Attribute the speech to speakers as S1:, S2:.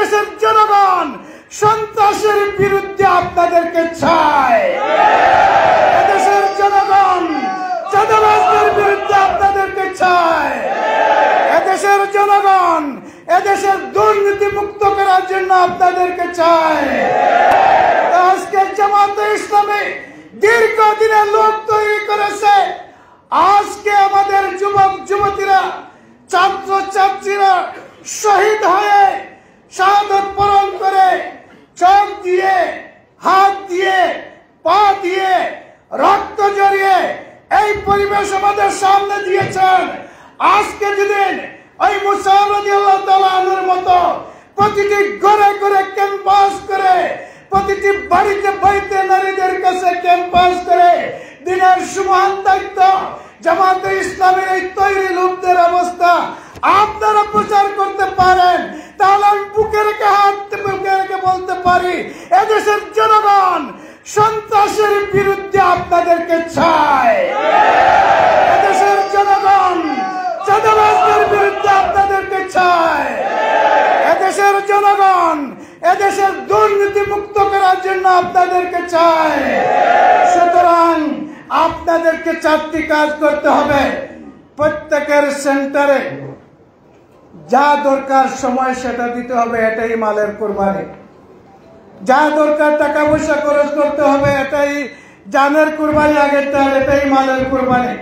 S1: এদেশের জনগণ সন্ত্রাসের বিরুদ্ধে আপনাদেরকে চায়। এদেশের জনগণ চাঁদাবাজদের বিরুদ্ধে আপনাদেরকে চায়। এদেশের জনগণ এদেশের দুর্নীতি মুক্ত করার জন্য আপনাদেরকে চায়। আজকে জামাতে ইসলামী দীর্ঘদিনের লোক তৈরি করেছে। আজকে আমাদের যুবক যুবতীরা, ছাত্র ছাত্রীরা শহীদ হয়ে শাহাদত বরণ করে চোখ দিয়ে, হাত দিয়ে, পা দিয়ে, রক্ত জড়িয়ে এই পরিবেশ আমাদের সামনে দিয়েছেন। আজকে যেদিন ওই মুসা রাদিয়াল্লাহু তাআলা আনহুর মতো প্রতিটি ঘরে ঘরে ক্যাম্পাস করে, প্রতিটি বাড়িতে বাড়িতে নারীদের কাছে ক্যাম্পাস করে দিনের সুমহান দায়িত্ব জামাতে ইসলামের এই তৈরি লোকদের অবস্থা আপনারা প্রচার করতে পারেন, তাহলে আমি বুকে রেখে বলতে পারি এদেশের জনগণ সন্ত্রাসের বিরুদ্ধে আপনাদেরকে চায়। এদেশের জনগণ চাঁদাবাজদের বিরুদ্ধে আপনাদেরকে চায়। এদেশের জনগণ এদেশের দুর্নীতি মুক্ত করার জন্য আপনাদেরকে চায়। সুতরাং আপনাদেরকে চারটি কাজ করতে হবে। প্রত্যেকের সেন্টারে যা দরকার সময় সেটা দিতে হবে, এটাই মালের কুরবানি। যা দরকার টাকা পয়সা খরচ করতে হবে, এটাই জানের কুরবানি, আগেরটা এটাই মালের কুরবানি।